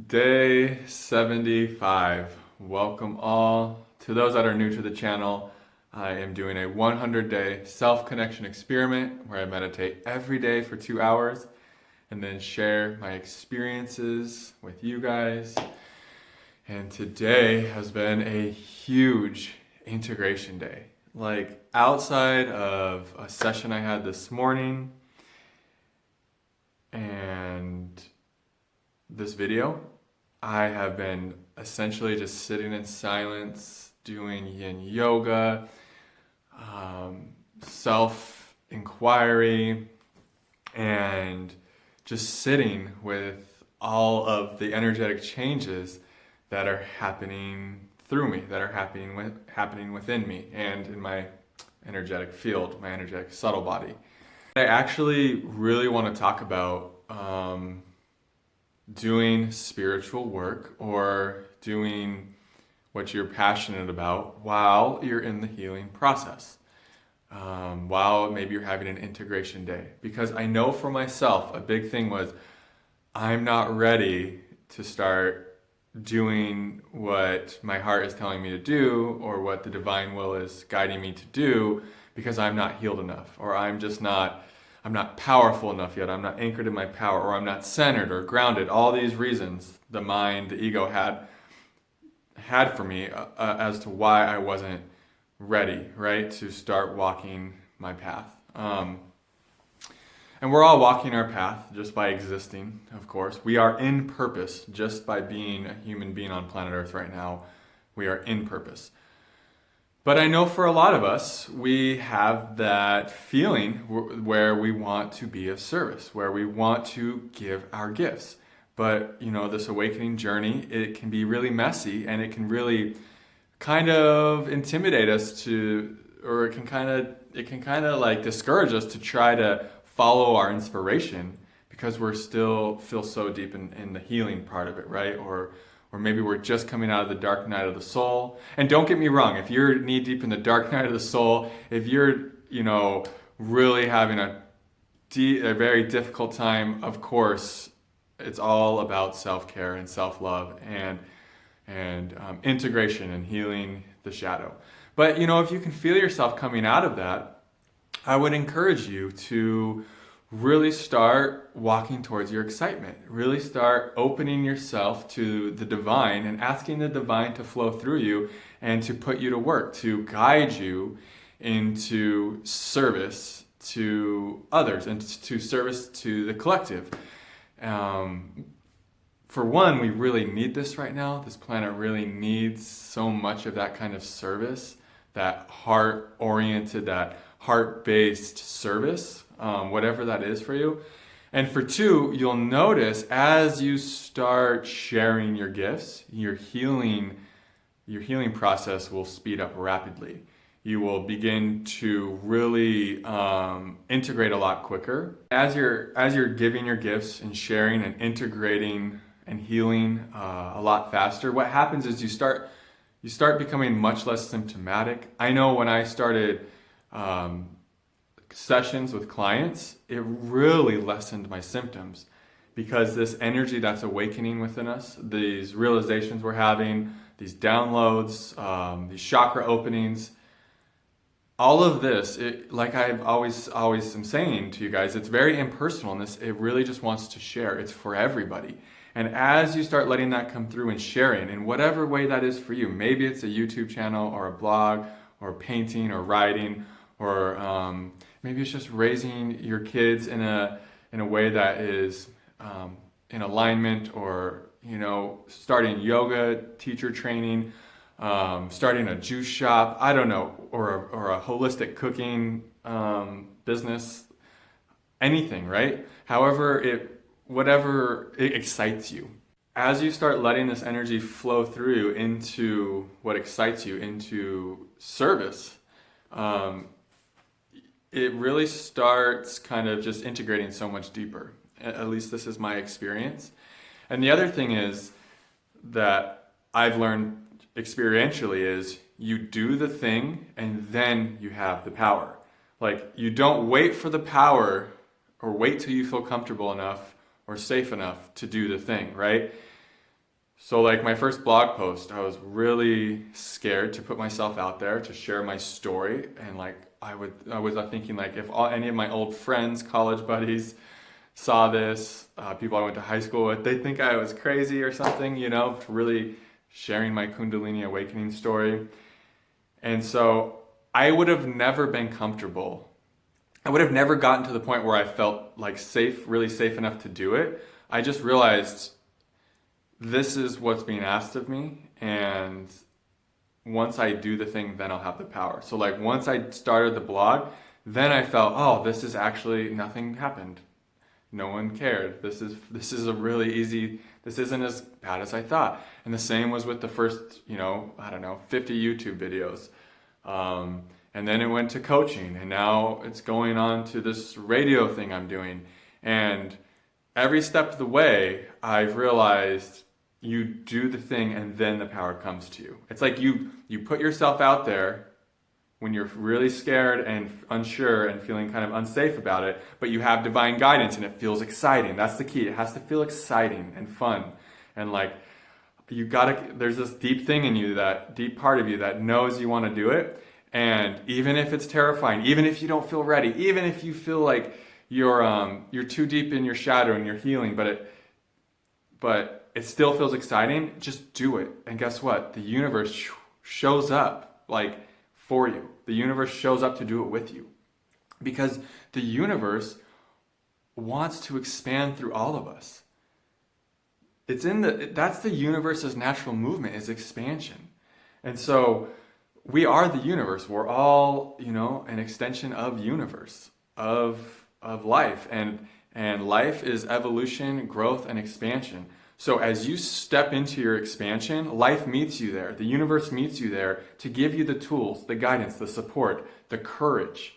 Day 75. Welcome all. To those that are new to the channel, I am doing a 100-day self-connection experiment where I meditate every day for 2 hours and then share my experiences with you guys. And today has been a huge integration day. Like outside of a session I had this morning and this video, I have been essentially just sitting in silence, doing yin yoga, self-inquiry, and just sitting with all of the energetic changes that are happening through me, that are happening within me and in my energetic field, my energetic subtle body. I actually really want to talk about doing spiritual work or doing what you're passionate about while you're in the healing process, while maybe you're having an integration day. Because I know for myself, a big thing was I'm not ready to start doing what my heart is telling me to do or what the divine will is guiding me to do because I'm not healed enough, or I'm not powerful enough yet, I'm not anchored in my power, or I'm not centered or grounded. All these reasons the mind, the ego had for me as to why I wasn't ready, right, to start walking my path. And we're all walking our path just by existing, of course. We are in purpose just by being a human being on planet Earth right now. We are in purpose. But I know for a lot of us, we have that feeling where we want to be of service, where we want to give our gifts. But, this awakening journey, it can be really messy, and it can really kind of intimidate us or it can kind of like discourage us to try to follow our inspiration because we're still feel so deep in the healing part of it, right? Or maybe we're just coming out of the dark night of the soul. And don't get me wrong, if you're knee deep in the dark night of the soul, if you're, really having a very difficult time, of course, it's all about self-care and self-love and integration and healing the shadow. But, if you can feel yourself coming out of that, I would encourage you to really start walking towards your excitement. Really start opening yourself to the divine and asking the divine to flow through you and to put you to work, to guide you into service to others and to service to the collective. For one, we really need this right now. This planet really needs so much of that kind of service, that heart-oriented, that heart-based service, whatever that is for you. And for two, you'll notice as you start sharing your gifts, your healing process will speed up rapidly. You will begin to really integrate a lot quicker. As you're giving your gifts and sharing and integrating and healing a lot faster, what happens is you start becoming much less symptomatic. I know when I started sessions with clients, it really lessened my symptoms because this energy that's awakening within us, these realizations we're having, these downloads, these chakra openings, all of this, like I've always am saying to you guys, it's very impersonal, and it really just wants to share. It's for everybody. And as you start letting that come through and sharing in whatever way that is for you, maybe it's a YouTube channel or a blog or painting or writing, or maybe it's just raising your kids in a way that is in alignment, or starting yoga teacher training, starting a juice shop, I don't know, or a holistic cooking business, anything, right? Whatever it excites you. As you start letting this energy flow through into what excites you, into service, it really starts kind of just integrating so much deeper. At least this is my experience. And the other thing is that I've learned experientially is you do the thing and then you have the power. Like, you don't wait for the power or wait till you feel comfortable enough or safe enough to do the thing, right? So like my first blog post, I was really scared to put myself out there to share my story, and like I was thinking like if any of my old friends, college buddies saw this, people I went to high school with, they think I was crazy or something, really sharing my Kundalini awakening story. And so I would have never been comfortable. I would have never gotten to the point where I felt like safe, really safe enough to do it. I just realized this is what's being asked of me, and once I do the thing, then I'll have the power. So like once I started the blog, then I felt, oh, this is actually, nothing happened. No one cared. This is a really easy, this isn't as bad as I thought. And the same was with the first, 50 YouTube videos. And then it went to coaching, and now it's going on to this radio thing I'm doing. And every step of the way, I've realized you do the thing and then the power comes to you. It's like you put yourself out there when you're really scared and unsure and feeling kind of unsafe about it, but you have divine guidance and it feels exciting. That's the key. It has to feel exciting and fun. And like, there's this deep thing in you, that deep part of you that knows you want to do it. And even if it's terrifying, even if you don't feel ready, even if you feel like you're too deep in your shadow and you're healing, but it still feels exciting, just do it. And guess what? The universe shows up like for you. The universe shows up to do it with you. Because the universe wants to expand through all of us. That's the universe's natural movement, is expansion. And so we are the universe. We're all, an extension of universe, of life. And life is evolution, growth, and expansion. So as you step into your expansion, life meets you there. The universe meets you there to give you the tools, the guidance, the support, the courage,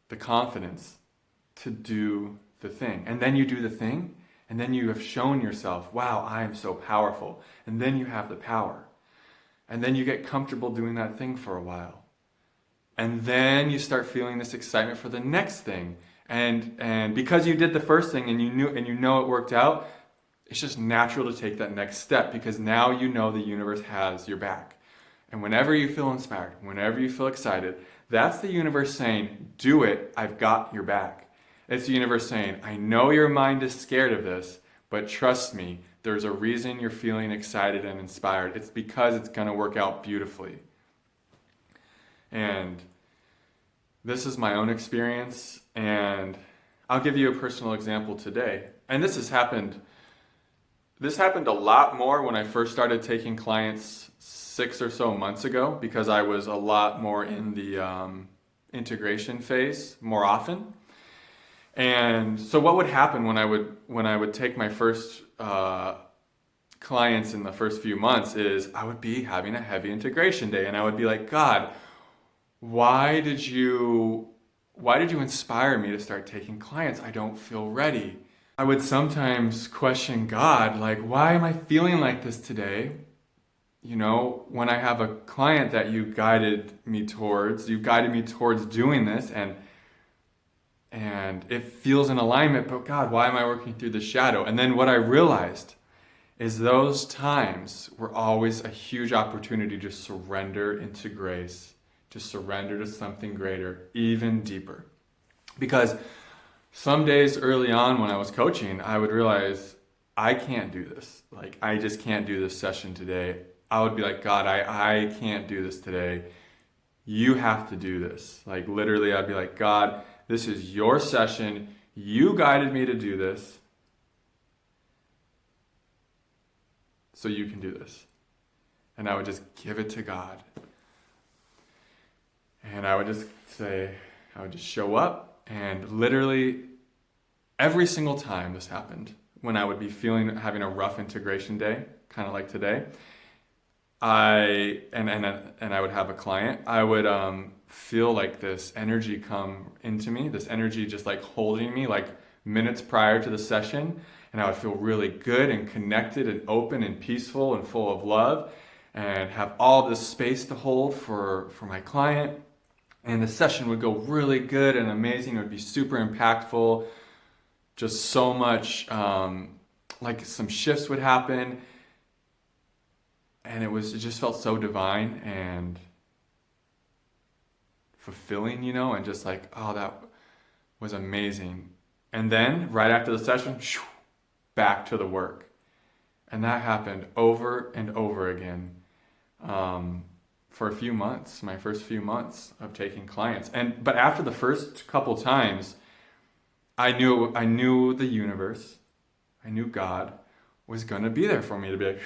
the confidence to do the thing. And then you do the thing, and then you have shown yourself, wow, I am so powerful. And then you have the power. And then you get comfortable doing that thing for a while. And then you start feeling this excitement for the next thing. And because you did the first thing and you know it worked out, it's just natural to take that next step, because now you know the universe has your back. And whenever you feel inspired, whenever you feel excited, that's the universe saying, do it, I've got your back. It's the universe saying, I know your mind is scared of this, but trust me, there's a reason you're feeling excited and inspired. It's because it's going to work out beautifully. And this is my own experience, and I'll give you a personal example today. And this happened a lot more when I first started taking clients 6 or so months ago, because I was a lot more in the integration phase more often. And so what would happen when I would take my first clients in the first few months is I would be having a heavy integration day, and I would be like, God, why did you inspire me to start taking clients? I don't feel ready. I would sometimes question God, like, why am I feeling like this today? When I have a client that you guided me towards doing this, and it feels in alignment, but God, why am I working through the shadow? And then what I realized is those times were always a huge opportunity to surrender into grace, to surrender to something greater, even deeper. Because some days early on when I was coaching, I would realize I can't do this. Like, I just can't do this session today. I would be like, God, I can't do this today. You have to do this. Like, literally, I'd be like, God, this is your session. You guided me to do this, so you can do this. And I would just give it to God. And I would just show up, and literally every single time this happened, when I would be having a rough integration day, kind of like today, I would have a client, I would feel like this energy come into me, this energy just like holding me like minutes prior to the session, and I would feel really good and connected and open and peaceful and full of love, and have all this space to hold for my client. And the session would go really good and amazing. It would be super impactful, just so much, like some shifts would happen, and it just felt so divine and fulfilling, and just like, oh, that was amazing. And then right after the session, back to the work. And that happened over and over again for a few months, my first few months of taking clients. But after the first couple times, I knew the universe, I knew God was going to be there for me to be like,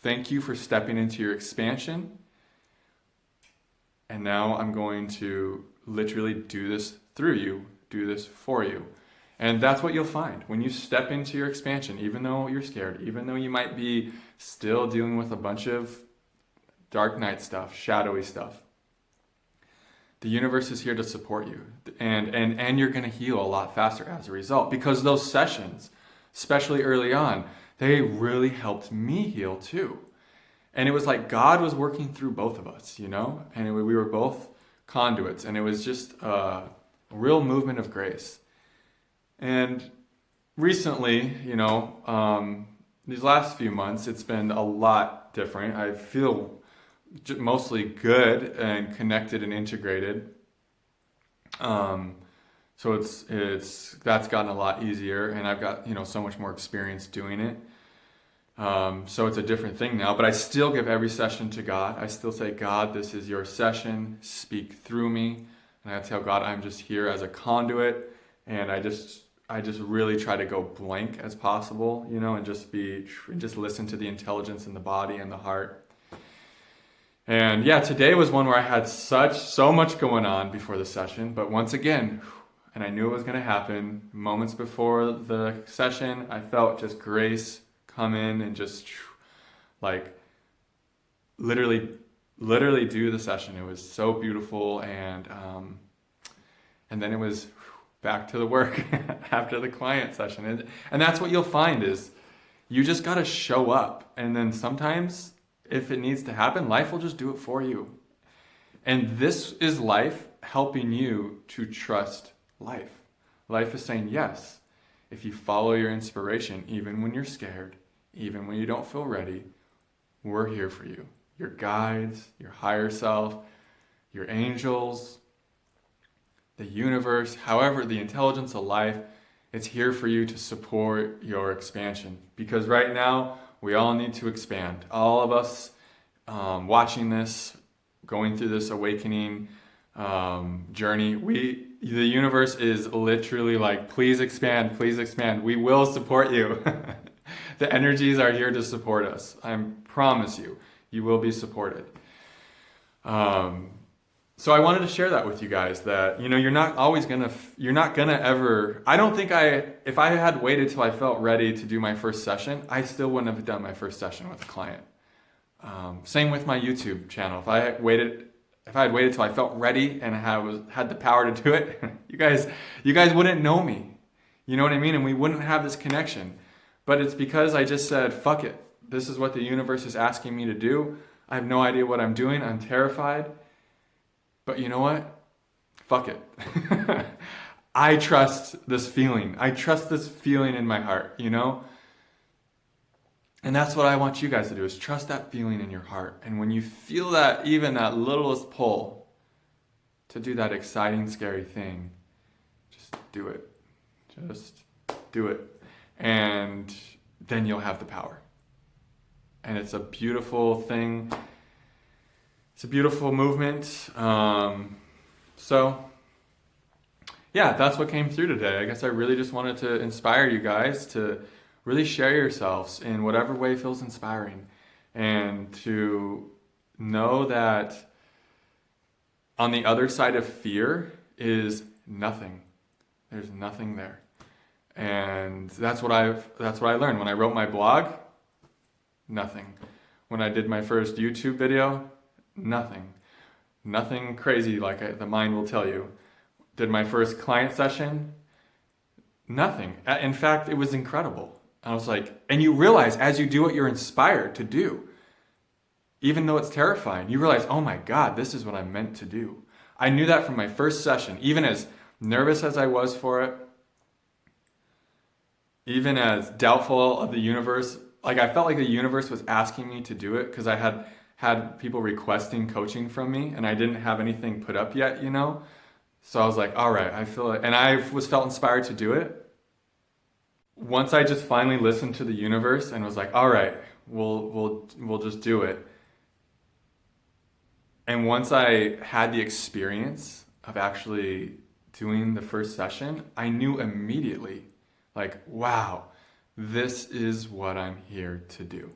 thank you for stepping into your expansion. And now I'm going to literally do this through you, do this for you. And that's what you'll find when you step into your expansion, even though you're scared, even though you might be still dealing with a bunch of dark night stuff, shadowy stuff. The universe is here to support you. And you're going to heal a lot faster as a result, because those sessions, especially early on, they really helped me heal too. And it was like God was working through both of us, and we were both conduits, and it was just a real movement of grace. And recently, these last few months, it's been a lot different. I feel mostly good and connected and integrated. So that's gotten a lot easier, and I've got, so much more experience doing it. So it's a different thing now, but I still give every session to God. I still say, God, this is your session. Speak through me. And I tell God, I'm just here as a conduit, and I just really try to go blank as possible, and just listen to the intelligence in the body and the heart. And yeah, today was one where I had so much going on before the session, but once again, and I knew it was going to happen, moments before the session, I felt just grace come in and just like literally do the session. It was so beautiful, and then it was back to the work after the client session. And that's what you'll find is you just got to show up. And then sometimes if it needs to happen, life will just do it for you. And this is life helping you to trust life. Life is saying yes. If you follow your inspiration, even when you're scared, even when you don't feel ready, we're here for you. Your guides, your higher self, your angels, the universe, however, the intelligence of life, it's here for you to support your expansion. Because right now, we all need to expand. All of us watching this, going through this awakening journey, the universe is literally like, please expand, please expand. We will support you. The energies are here to support us. I promise you, you will be supported. So I wanted to share that with you guys, that, you're not gonna ever, I don't think if I had waited till I felt ready to do my first session, I still wouldn't have done my first session with a client. Same with my YouTube channel. If I had waited till I felt ready and had the power to do it, you guys wouldn't know me. You know what I mean? And we wouldn't have this connection. But it's because I just said, fuck it. This is what the universe is asking me to do. I have no idea what I'm doing. I'm terrified. But you know what? Fuck it. I trust this feeling. I trust this feeling in my heart, And that's what I want you guys to do, is trust that feeling in your heart. And when you feel that, even that littlest pull to do that exciting, scary thing, just do it. Just do it. And then you'll have the power. And it's a beautiful thing. It's a beautiful movement. So, yeah, that's what came through today. I guess I really just wanted to inspire you guys to really share yourselves in whatever way feels inspiring, and to know that on the other side of fear is nothing. There's nothing there. And that's what I learned when I wrote my blog. Nothing. When I did my first YouTube video, nothing. Nothing crazy like the mind will tell you. Did my first client session, nothing. In fact, it was incredible. I was like, and you realize as you do what you're inspired to do, even though it's terrifying, you realize, oh my God, this is what I'm meant to do. I knew that from my first session, even as nervous as I was for it. even as doubtful of the universe, like I felt like the universe was asking me to do it because I had people requesting coaching from me and I didn't have anything put up yet, you know? So I was like, all right, I feel it. And I felt inspired to do it. Once I just finally listened to the universe and was like, all right, we'll just do it. And once I had the experience of actually doing the first session, I knew immediately, like, wow, this is what I'm here to do.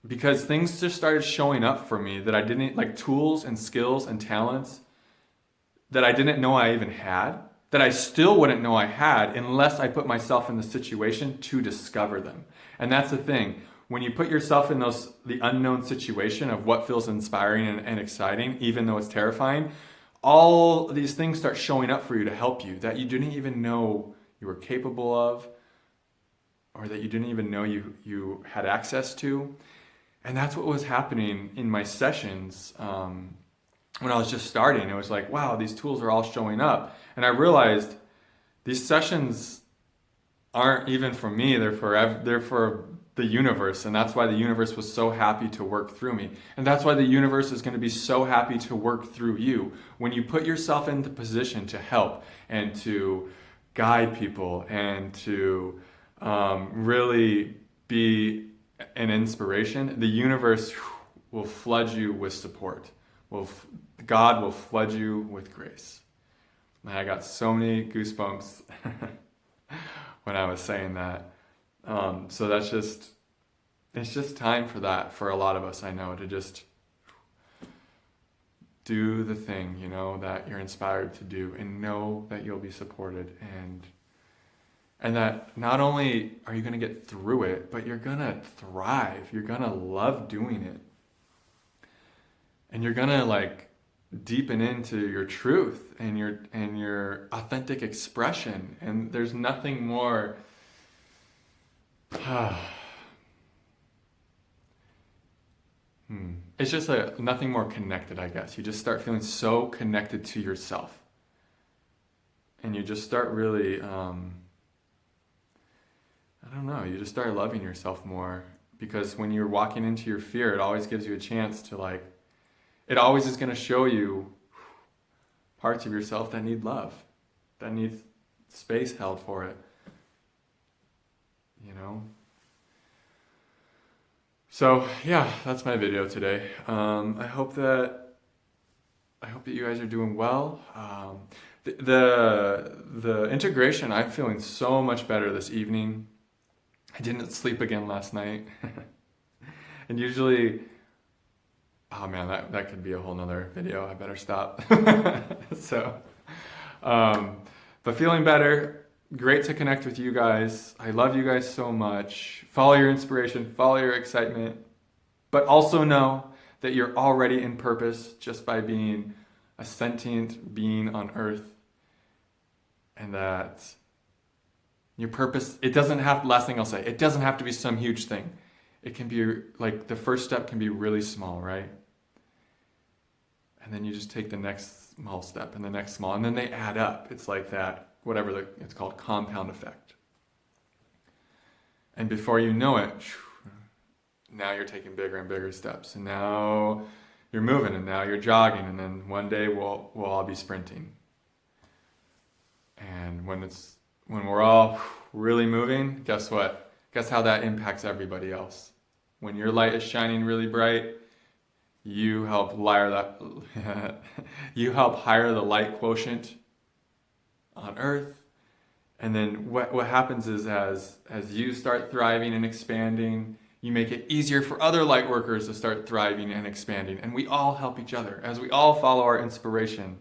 Because things just started showing up for me that I didn't, like tools and skills and talents that I didn't know I even had, that I still wouldn't know I had unless I put myself in the situation to discover them. And that's the thing. When you put yourself in the unknown situation of what feels inspiring and exciting, even though it's terrifying, all these things start showing up for you to help you that you didn't even know you were capable of, or that you didn't even know you had access to. And that's what was happening in my sessions when I was just starting. It was like, wow, these tools are all showing up. And I realized these sessions aren't even for me, they're for the universe. And that's why the universe was so happy to work through me. And that's why the universe is going to be so happy to work through you. When you put yourself in the position to help and to guide people and to really be an inspiration, the universe will flood you with support. God will flood you with grace. And I got so many goosebumps when I was saying that. So it's just time for that for a lot of us, I know, to just do the thing, you know, that you're inspired to do and know that you'll be supported and that not only are you going to get through it, but you're going to thrive. You're going to love doing it. And you're going to like deepen into your truth and your authentic expression. And there's nothing more it's just nothing more connected, I guess. You just start feeling so connected to yourself. And you just start really, I don't know, you just start loving yourself more. Because when you're walking into your fear, it always gives you a chance to like, it always is going to show you parts of yourself that need love, that need space held for it. You know? So yeah, that's my video today. I hope that you guys are doing well. The integration, I'm feeling so much better this evening. I didn't sleep again last night. And usually, oh man, that could be a whole nother video. I better stop. So, but feeling better. Great to connect with you guys. I love you guys so much. Follow your inspiration, follow your excitement, but also know that you're already in purpose just by being a sentient being on earth. And that your purpose, it doesn't have, last thing I'll say, it doesn't have to be some huge thing. It can be like the first step can be really small, right? And then you just take the next small step and the next small, and then they add up. It's like that. Whatever it's called, compound effect. And before you know it, now you're taking bigger and bigger steps. And now you're moving, and now you're jogging, and then one day we'll all be sprinting. And when we're all really moving, guess what? Guess how that impacts everybody else. When your light is shining really bright, you help higher the light quotient on earth. And then what happens is as you start thriving and expanding, you make it easier for other light workers to start thriving and expanding. And we all help each other as we all follow our inspiration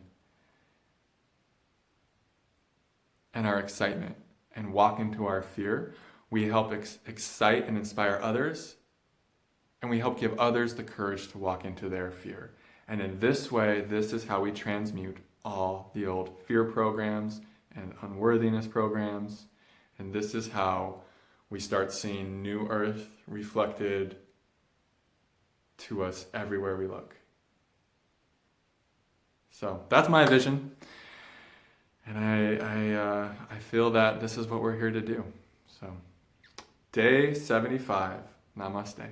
and our excitement and walk into our fear. We help excite and inspire others, and we help give others the courage to walk into their fear. And in this way, this is how we transmute all the old fear programs and unworthiness programs. And this is how we start seeing new earth reflected to us everywhere we look. So that's my vision. And I feel that this is what we're here to do. So, day 75. Namaste.